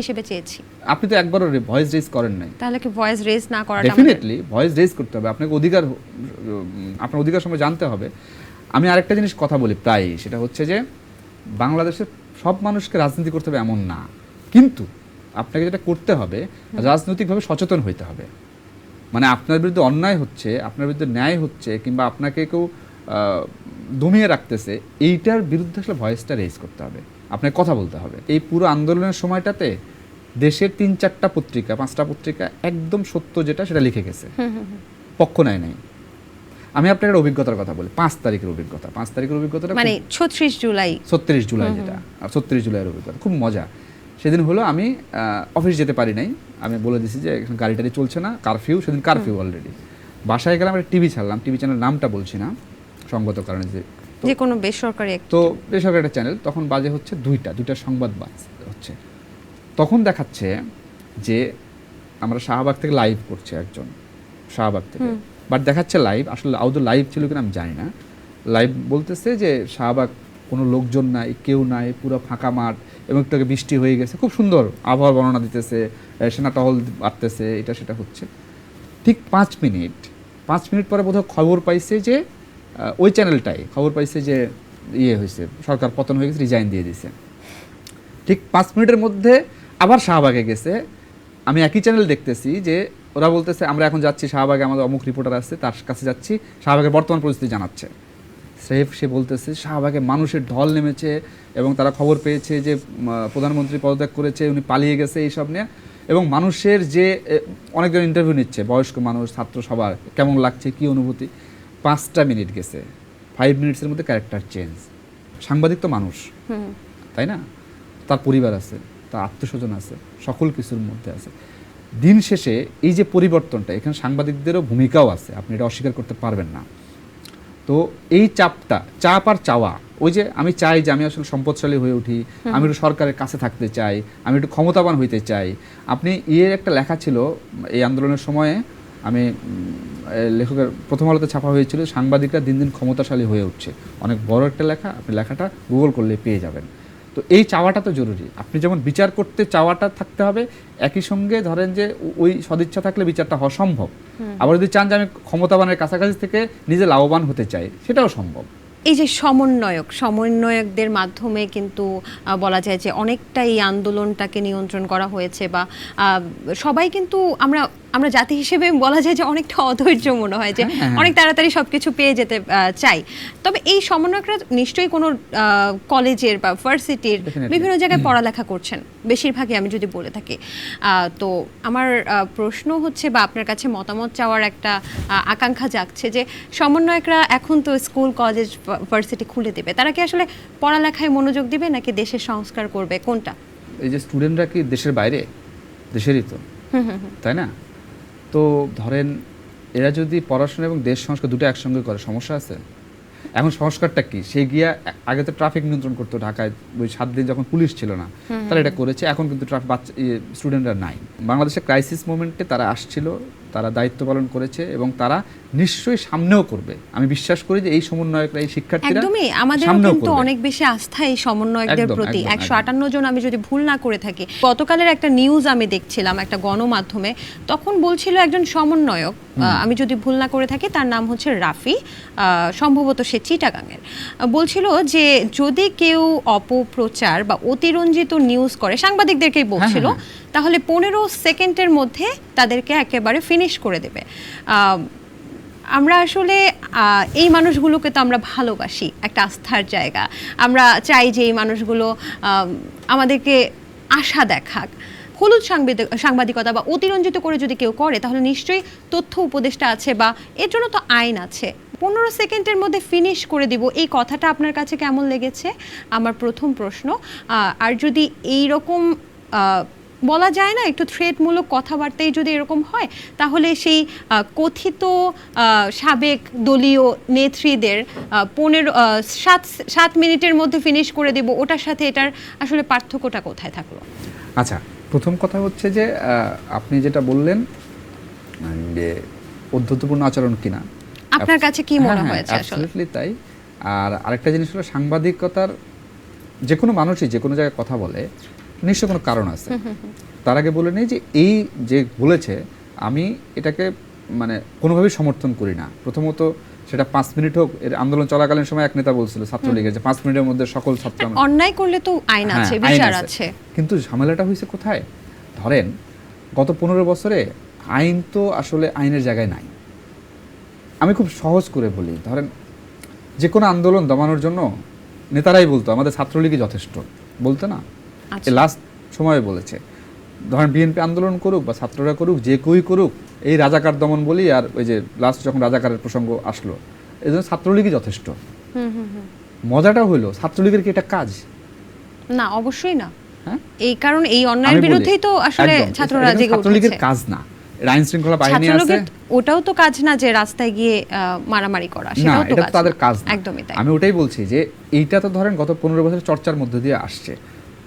হিসেবে চেয়েছি। আপনি তো একবারও ভয়েস রেজ করেন নাই, তাহলে কি ভয়েস রেজ না করাটা ডেফিনেটলি ভয়েস রেজ করতে হবে, আপনাকে অধিকার, আপনার অধিকার সময় জানতে হবে। আমি আরেকটা জিনিস কথা বলি প্রায়, সেটা হচ্ছে যে বাংলাদেশের সব মানুষকে রাজনীতি করতে হবে এমন না, কিন্তু আপনাকে যেটা করতে হবে রাজনৈতিকভাবে সচেতন হইতে হবে। মানে আপনার বিরুদ্ধে অন্যায় হচ্ছে, আপনার বিরুদ্ধে ন্যায় হচ্ছে, কিংবা আপনাকে কেউ দমিয়ে রাখতেছে, এইটার বিরুদ্ধে আসলে ভয়েসটা রেজ করতে হবে, আপনাকে কথা বলতে হবে। এই পুরো আন্দোলনের সময়টাতে দেশের ৩-৪টা পত্রিকা 5টা পত্রিকা একদম সত্য যেটা সেটা লিখে গেছে, পক্ষ নেয় নাই। আমি আপনাকে একটা অভিজ্ঞতার কথা বলি, 5 তারিখের অভিজ্ঞতা। 5 তারিখের অভিজ্ঞতাটা মানে 36 জুলাই 36 জুলাই যেটা, 36 জুলাইয়ের অভিজ্ঞতা খুব মজা। সেদিন হলো আমি অফিস যেতে পারি নাই, আমি বলে দিছি যে গাড়ি টাড়ি চলছে না, কারফিউ, সেদিন কারফিউ অলরেডি। বাসায় গেলাম, একটা টিভি ছাড়লাম, টিভি চ্যানেল নামটা বলছি না সঙ্গত কারণে, যে কোনো বেসরকারি তো বেসরকারি একটা চ্যানেল, তখন বাজে হচ্ছে দুইটার সংবাদ হচ্ছে, তখন দেখাচ্ছে যে আমরা শাহবাগ থেকে লাইভ করছে একজন, শাহবাগ থেকে, বাট দেখাচ্ছে লাইভ, আসলে আদৌ লাইভ ছিল কিনা আমি জানি না। লাইভ বলতেছে যে শাহবাগ কোনো লোকজন নাই, কেউ নাই, পুরো ফাঁকা মাঠ, এবং একটু আগে বৃষ্টি হয়ে গেছে, খুব সুন্দর আবহাওয়ার বর্ণনা দিতেছে, সেনা টহল বাড়তেছে, এটা সেটা হচ্ছে। ঠিক 5 মিনিট পরে বোধহয় খবর পাইছে যে ওই চ্যানেলটাই খবর পাইছে যে ইয়ে হয়েছে, সরকার পতন হয়ে গেছে, রিজাইন দিয়ে দিয়েছে। ঠিক 5 মিনিটের মধ্যে আবার শাহবাগে গেছে। আমি একই চ্যানেল দেখতেছি যে ওরা বলতেছে আমরা এখন যাচ্ছি শাহবাগে, আমাদের অমুক রিপোর্টার আছে, তার কাছে যাচ্ছি, শাহবাগের বর্তমান পরিস্থিতি জানাচ্ছে। সে বলতেছে শাহবাগে মানুষের ঢল নেমেছে এবং তারা খবর পেয়েছে যে প্রধানমন্ত্রী পদত্যাগ করেছে, উনি পালিয়ে গেছে, এইসব নিয়ে। এবং মানুষের যে অনেকজন ইন্টারভিউ নিচ্ছে, বয়স্ক মানুষ, ছাত্র, সবার কেমন লাগছে, কি অনুভূতি। 5টা মিনিট গেছে, 5 মিনিটসের মধ্যে ক্যারেক্টার চেঞ্জ। সাংবাদিক তো মানুষ, তাই না? তার পরিবার আছে, তার আত্মস্বজন আছে, সকল কিছুর মধ্যে আছে। দিন শেষে এই যে পরিবর্তনটা, এখানে সাংবাদিকদেরও ভূমিকাও আছে, আপনি এটা অস্বীকার করতে পারবেন না। তো এই চাপ আর চাওয়া, ওই যে আমি চাই যে আমি আসলে সম্পদশালী হয়ে উঠি, আমি একটু সরকারের কাছে থাকতে চাই, আমি একটু ক্ষমতাবান হইতে চাই। আপনি একটা লেখা ছিল এই আন্দোলনের সময়ে, আমি লেখকের প্রথম আলোতে ছাপা হয়েছিল, সাংবাদিকরা দিন দিন ক্ষমতাশালী হয়ে উঠছে, অনেক বড় একটা লেখা, আপনি লেখাটা গুগল করলে পেয়ে যাবেন। তো এই চাওয়াটা তো জরুরি, আপনি যেমন বিচার করতে চাওয়াটা থাকতে হবে, একই সঙ্গে ধরেন যে ওই সদিচ্ছা থাকলে বিচারটা হওয়া সম্ভব। আবার যদি চান যে আমি ক্ষমতাবানের কাছাকাছি থেকে নিজে লাভবান হতে চাই, সেটাও সম্ভব। এই যে সমন্বয়কদের মাধ্যমে কিন্তু বলা যায় যে অনেকটা এই আন্দোলনটাকে নিয়ন্ত্রণ করা হয়েছে, বা সবাই কিন্তু আমরা জাতি হিসেবে বলা যায় যে অনেকটা অধৈর্য মনে হয়, যে অনেক তাড়াতাড়ি সবকিছু পেয়ে যেতে চাই। তবে এই সমন্বয়করা নিশ্চয়ই কোনো কলেজের বা ভার্সিটির বিভিন্ন জায়গায় পড়ালেখা করছেন, বেশিরভাগই আমি যদি বলে থাকি। তো আমার প্রশ্ন হচ্ছে, বা আপনার কাছে মতামত চাওয়ার একটা আকাঙ্ক্ষা জাগছে, যে সমন্বয়করা এখন তো স্কুল, কলেজ, ভার্সিটি খুলে দেবে, তারা কি আসলে পড়ালেখায় মনোযোগ দিবে নাকি দেশের সংস্কার করবে, কোনটা? এই যে স্টুডেন্টরা কি দেশের বাইরে? দেশেরই তো, তাই না? তো ধরেন এরা যদি পড়াশোনা এবং দেশ সংস্কার দুটো একসঙ্গে করে, সমস্যা আছে? এখন সংস্কারটা কি? সে গিয়া আগে তো ট্রাফিক নিয়ন্ত্রণ করতো ঢাকায়, ওই 7 দিন যখন পুলিশ ছিল না, তারা এটা করেছে। এখন কিন্তু স্টুডেন্টরা নাই। বাংলাদেশে ক্রাইসিস মোমেন্টে তারা আসছিল, তারা দায়িত্ব পালন করেছে, এবং তারা নিশ্চয়ই সামনেও করবে। আমি বিশ্বাস করি যে এই সমন্বয়করা, এই শিক্ষার্থীরা একদমই, আমাদের কিন্তু অনেক বেশি আস্থা এই সমন্বয়কদের প্রতি। 158 জন আমি যদি ভুল না করে থাকি। গতকালের একটা নিউজ আমি দেখছিলাম একটা গণমাধ্যমে, তখন বলছিল একজন সমন্বয়ক, আমি যদি ভুল না করে থাকি, তার নাম হচ্ছে রাফি, সম্ভবত সে চিটাগাংয়ের, বলছিল যে যদি কেউ অপপ্রচার বা অতিরঞ্জিত নিউজ করে, সাংবাদিকদেরকেই বলছিল, তাহলে 15 সেকেন্ডের মধ্যে তাদেরকে একেবারে ফিনিশ করে দেবে। আমরা আসলে এই মানুষগুলোকে তো আমরা ভালোবাসি, একটা আস্থার জায়গা, আমরা চাই যে এই মানুষগুলো আমাদেরকে আশা দেখাক। হলুদ সাংবাদিকতা বা অতিরঞ্জিত করে যদি কেউ করে, তাহলে নিশ্চয়ই তথ্য উপদেষ্টা আছে, বা এর জন্য তো আইন আছে। 15 সেকেন্ডের মধ্যে ফিনিশ করে দিব, এই কথাটা আপনার কাছে কেমন লেগেছে, আমার প্রথম প্রশ্ন। আর যদি এই রকম বলা যায় না, একটু থ্রেটমূলক কথাবার্তাই যদি এরকম হয়, তাহলে সেই কথিত সাবেক দলীয় নেত্রীদের 7 মিনিটের মধ্যে ফিনিশ করে দেব, ওটার সাথে এটার আসলে পার্থক্যটা কোথায় থাকলো? আচ্ছা, প্রথম কথা হচ্ছে যে আপনি যেটা বললেন যে অধ্যত্বপূর্ণ আচরণ কিনা, আপনার কাছে কি মনে হয়েছে? আসলে তাই। আর আরেকটা জিনিস হলো, সাংবাদিকতার যে কোনো মানুষই যে কোনো জায়গায় কথা বলে, নিশ্চয় কোনো কারণ আছে। তার আগে বলে নেই যে এই যে বলেছে আমি এটাকে মানে কোনোভাবেই সমর্থন করি না। প্রথমত সেটা 5 মিনিট হোক, এর আন্দোলন চলাকালীন সময় এক নেতা বলছিল ছাত্রলীগের যে 5 মিনিটের মধ্যে সকল ছাত্র অন্যায় করলে তো আইন আছে, হ্যাঁ, বিচার আইন আছে। কিন্তু ঝামেলাটা হয়েছে কোথায়? ধরেন গত 15 বছরে আইন তো আসলে আইনের জায়গায় নাই। আমি খুব সহজ করে বলি, ধরেন যে কোনো আন্দোলন দমানোর জন্য নেতারাই বলতো আমাদের ছাত্রলীগই যথেষ্ট, বলতো না? আচ্ছা। লাস্ট সময়ে বলেছে ধরেন বিএনপি আন্দোলন করুক বা ছাত্ররা করুক, যে কেউই করুক, এই রাজাকার দমন বলি আর ওই যে লাস্ট যখন রাজাকারের প্রসঙ্গ আসলো, এই জন্য ছাত্রলীগই যথেষ্ট। মজাটা হলো ছাত্রলীগের কি এটা কাজ? না, অবশ্যই না। হ্যাঁ, এই কারণ এই অন্যায়ের বিরুদ্ধেই তো আসলে ছাত্ররা জেগে ছাত্রলীগের উঠেছে। কাজ না, আইন শৃঙ্খলা বাহিনী আছে। ছাত্রলীগের ওটাও তো কাজ না যে রাস্তায় গিয়ে মারামারি করা, না, সেটাও তো এটা কাজ তাদের না। কাজ না। একদমই তাই। আমি ওটাই বলছি যে এইটা তো ধরেন গত 15 বছর চর্চার মধ্যে দিয়ে আসছে।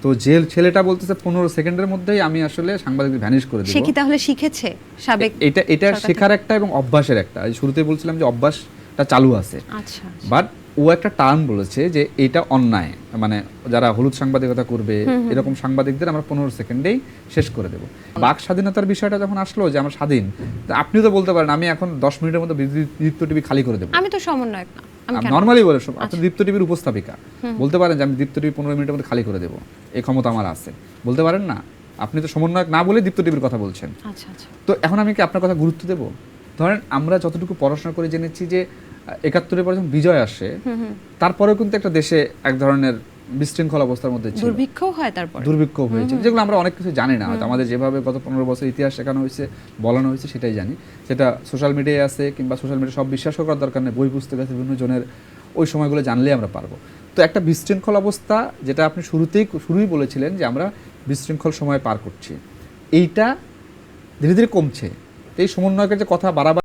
তো জেল ছেলেটা বলতেছে 15 সেকেন্ডের মধ্যেই আমি আসলে সাংবাদিকদের ভ্যানিশ করে দেব। সে কি তাহলে শিখেছে সাবেক? এটা শেখার একটা এবং অভ্যাসের একটা, শুরুতেই বলছিলাম যে অভ্যাসটা চালু আছে। আচ্ছা। বাট ও একটা টার্ম বলেছে যে এটা অন্যায়, মানে যারা হলুদ সাংবাদিকতা করবে এরকম সাংবাদিকদের আমরা 15 সেকেন্ডেই শেষ করে দেব। বাক স্বাধীনতার বিষয়টা যখন আসলো যে আমরা স্বাধীন, আপনি তো বলতে পারেন আমি এখন 10 মিনিটের মধ্যে দীপ্ত টিভি খালি করে দেবো। আমি তো সমন্বয়ক না, আমি কেন? নর্মালি বলে আপনি দীপ্ত টিভির উপস্থাপিকা, বলতে পারেন যে আমি দীপ্ত টিভি 15 মিনিটের মধ্যে খালি করে দেবো, এই ক্ষমতা আমার আছে, বলতে পারেন না? আপনি তো সমন্বয়ক না বলে দীপ্ত টিভির কথা বলছেন। আচ্ছা আচ্ছা। তো এখন আমি কি আপনার কথা গুরুত্ব দেব? ধরেন আমরা যতটুকু পড়াশোনা করে জেনেছি যে 71-এর পর যখন বিজয় আসে, তারপরেও কিন্তু একটা দেশে এক ধরনের বিশৃঙ্খল অবস্থার মধ্যে ছিল, দুর্ভিক্ষও হয়, তারপর দুর্ভিক্ষ হয়েছে, যেগুলো আমরা অনেক কিছু জানি না, হয়তো আমাদের যেভাবে গত 15 বছর ইতিহাস শেখানো হয়েছে, বলানো হয়েছে, সেটাই জানি। সেটা সোশ্যাল মিডিয়ায় আছে, কিংবা সোশ্যাল মিডিয়া সব বিশ্বাস করার দরকার নেই, বই পুস্তক আছে বিভিন্ন জনের, ওই সময়গুলো জানলেই আমরা পারবো। তো একটা বিশৃঙ্খল অবস্থা, যেটা আপনি শুরুই বলেছিলেন যে আমরা বিশৃঙ্খল সময় পার করছি, এইটা ধীরে ধীরে কমছে। এই সমন্বয়কের যে কথা বারবার